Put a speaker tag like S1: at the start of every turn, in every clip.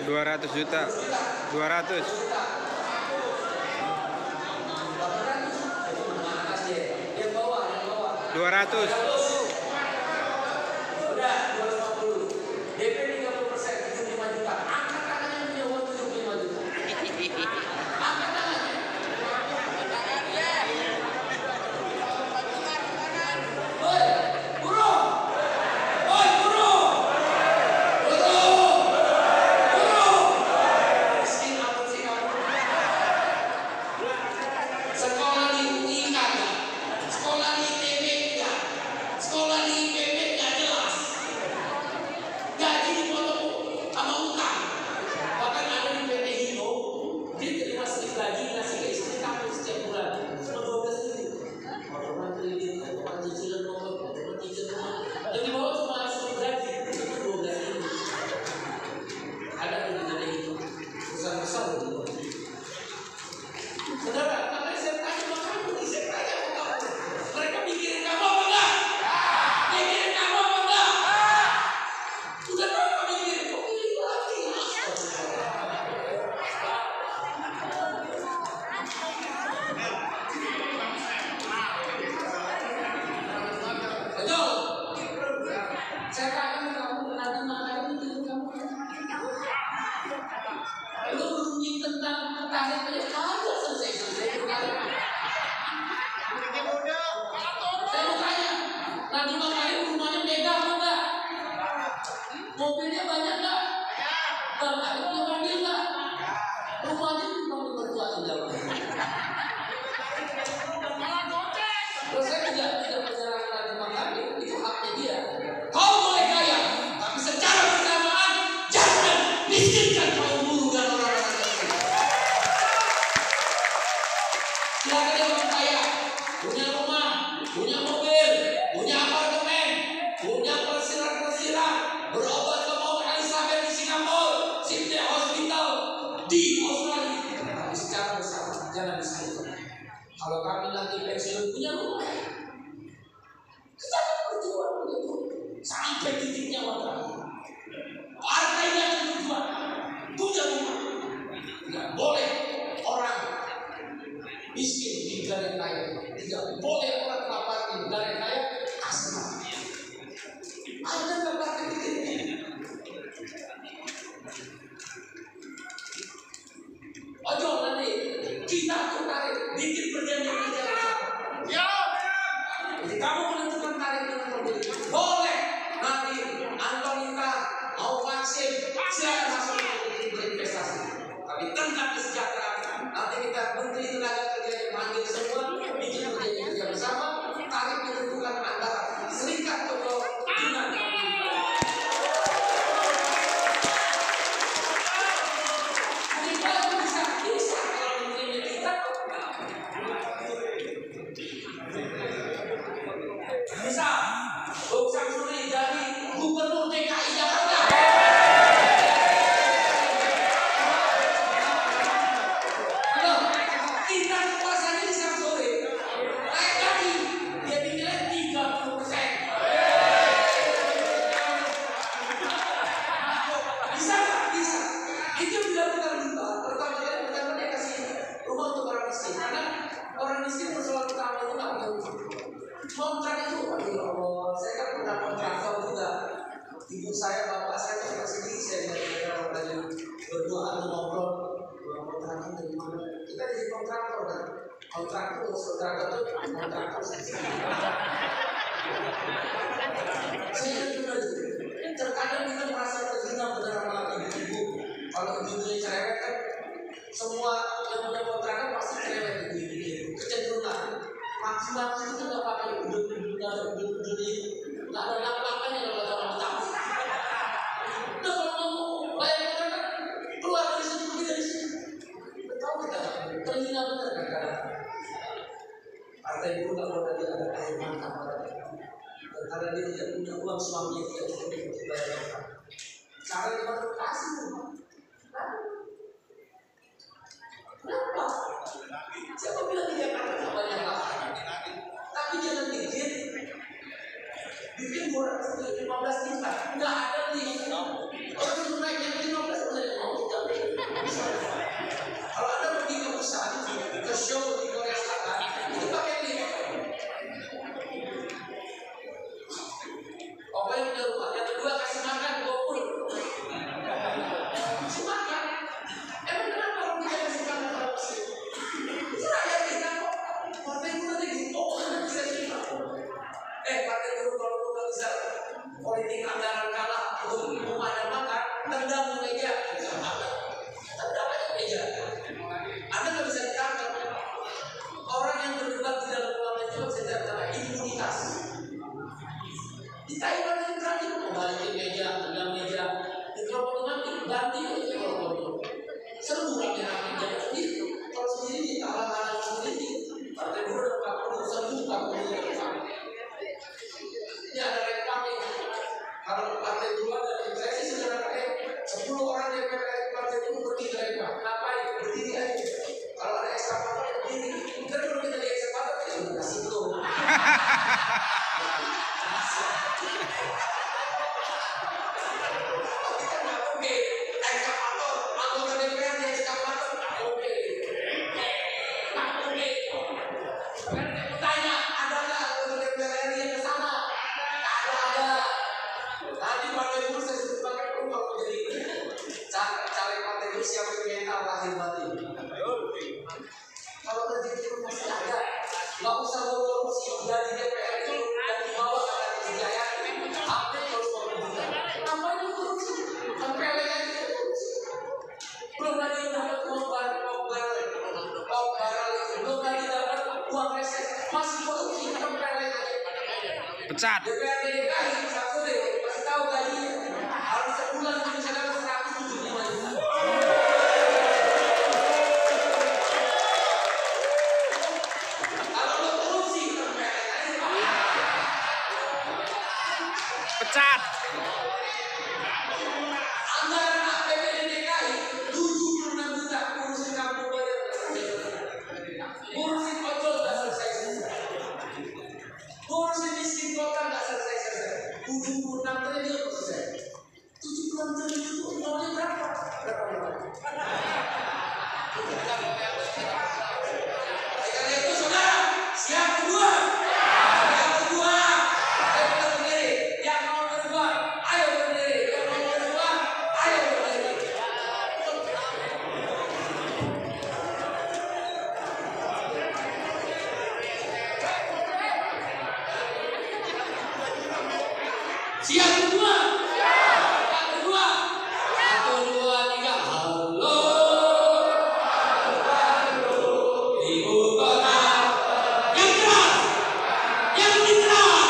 S1: 200 juta. 200.
S2: Yang bawah.
S1: 200.
S2: Udah 250. DP 30%, 75 juta. Angkat tangannya yang punya uang 75 juta. Angkat tangannya. Woi, guru. Woi, guru. Miskin amat sih kamu. Sekolah di UI kagak. Sekolah di ITB enggak. Sekolah di IPB enggak jelas. Gaji dipotong sama utang. Bahkan ada di PT Hino, dia terima slip gaji ngasih ke istri kampus setiap bulan. Cuma 12.000. Potongan kredit, potongan cicilan motor, potongan cicilan rumah. Yang di bawah cuma slip gaji, itu 12.000. Ada pendidikan itu. Besar-besar itu. Saudara, makanya saya tanya sama kamu nih, saya tanya sama kamu. Mereka mikirin kamu apa enggak? Mikirin kamu apa enggak? Udah tahu kamu mikirin, kok pilih lagi? Betul. Saya tanya sama kamu, nanti makanya mikirin kamu. Lu bunyi tentang tarik aja kagak selesai. Saya mau tanya, nanti makanya rumahnya beda apa enggak? Mobilnya banyak enggak? Bapak punya mobil enggak? Rumahnya mobil berdua tinggal. Terus saya tidak menyerang nanti makanya, itu haknya dia. Kau boleh kaya, tapi secara bersamaan jangan miskinkan kaum buruh dan orang-orang miskin. Silakan dia orang kaya, punya rumah, punya mobil, punya apartemen, punya persiran-persiran, berobat ke Mount Elizabeth di Singapura, Sydney Hospital di Australia. Tapi secara bersama, jangan miskinkan. Kalau kami nanti pensiun punya rumah, kita akan berjuang begitu sampai titik nyawa kami. Partainya akan berjuang punya rumah. Tidak boleh orang miskin di negara kaya. Tidak boleh orang kelaparan di negara kaya asma. Ada nggak partai ini? Ojo nanti kita tertarik bikin perjanjian kerja bersama. Jadi kamu menentukan tarif dengan mobil. Boleh nanti Antonita mau vaksin silakan masuk berinvestasi. Tapi tentang kesejahteraan nanti kita Menteri Tenaga Kerja yang manggil semua bikin perjanjian kerja bersama. Tarif ditentukan antara serikat atau dengan bisa kalau menterinya kita bisa Bung Samsuri jadi gubernur DKI Jakarta. Halo, kita kekuasaan ini Samsuri naik lagi, dia dinilai 30%. Bisa nggak? Bisa. Itu dilakukan juga. Pertama dia kasih rumah untuk orang miskin. Karena orang miskin persoalan utama itu nggak punya rumah. Kontrak itu, ya Allah, saya kan pernah kontraktor juga. Ibu saya, bapak saya juga sedih. Saya lihat orang tadi berduaan ngobrol, kontraktor dari mana? Kita jadi kontraktor kan? Kontraktor itu kontraktor. Saya juga terkadang kita merasa terhina benar sama ibu-ibu. Kalau ibu-ibunya cerewet kan, semua yang punya kontrakan pasti cerewet ibu-ibu. Kecenderungan maksimal itu nggak pakai udah nggak ada lap-lapannya kalau ada orang tahu. Udah kalau mau bayar kontrakan keluar dari sini pergi dari sini. Tahu kita terhina benar kan? Partai itu nggak boleh ada air mata karena dia tidak punya uang, suaminya tidak cukup untuk bayar kontrakan. Cara kita kasih kenapa? Siapa bilang dia akan banyak lahan? Tapi jangan bikin borak 15 juta. Nggak ada nih. Orang itu naiknya ke 15 boleh mau.
S1: Pecat.
S2: DPRD DKI Sabtu deh kasih tahu gajinya harus sebulan bisa dapat 175 juta. Kalau lo korupsi
S1: Pecat.
S2: anggaran APBD DKI 76 juta ngurusin kampung bayar, ngurusin ojol nggak selesai. Ngurusin miskin kota nggak selesai. 76 triliun selesai. 76 triliun itu nolnya berapa? Karena itu saudara, siap kedua. Yang kedua, ayo kita berdiri. Yang nomor kedua, ayo berdiri. Yang nomor kedua, ayo berdiri. Siap kedua. Yang kedua. 1, 2, 3. Halo. Ibu kota. Yang keras. Yang lebih keras.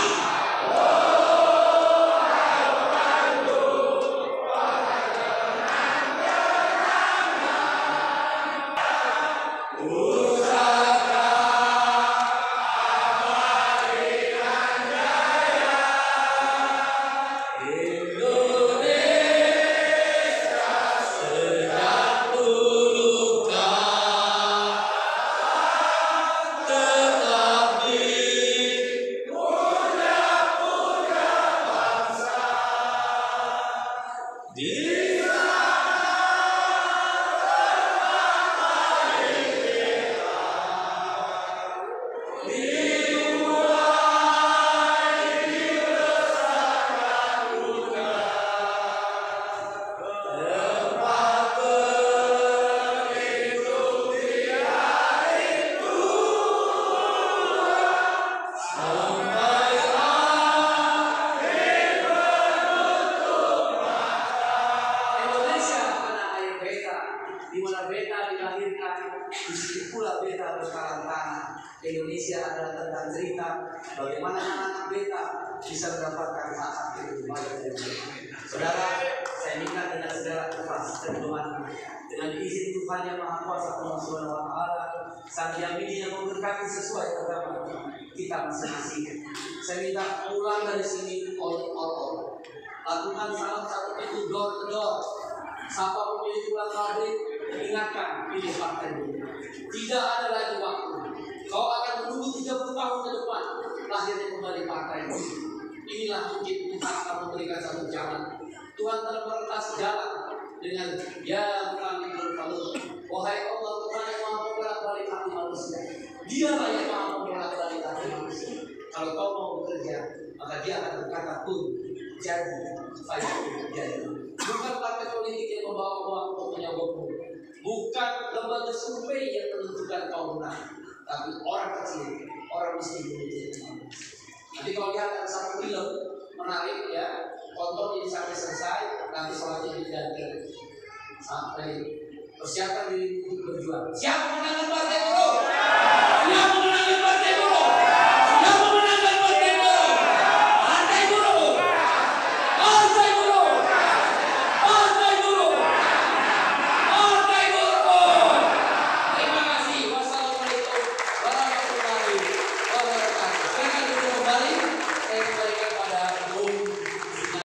S2: Indonesia tanah air beta, di mana beta dilahirkan, di situ pula beta berkarang tanah. Indonesia adalah tentang cerita bagaimana anak beta bisa mendapatkan hak-hak kehidupan. Saudara, saya minta dengan segala ikhlas dan doa dengan izin Tuhan yang Maha Kuasa Allah Subhanahu wa Ta'ala, Sang Yang Widi yang memberkati sesuai agama kita masing-masing. Saya minta pulang dari sini all. Lakukan salam satu itu door to door. Sapa pemilik ulang pabrik, ingatkan pilih partai dulu. Tidak ada lagi waktu. Kau akan menunggu 30 tahun ke depan lahirnya kembali partai dulu. Inilah mungkin Tuhan akan memberikan satu jalan. Tuhan telah merentas jalan dengan ya kami berpalut. Wahai Allah Tuhan yang maha membolak-balik hati manusia. Dialah yang maha membolak-balik hati manusia. Kalau kau mau bekerja, maka dia akan berkata pun jadi. Bukan partai politik yang membawa untuk menyogokmu, bukan lembaga survei yang menentukan kau menang, tapi orang kecil, orang miskin menjadi. Nanti kalau lihat ada satu film menarik ya, tonton ini sampai selesai, nanti sholatnya diganti sampai persiapan diri untuk berjuang. Siapa menang partai buruh? Siapa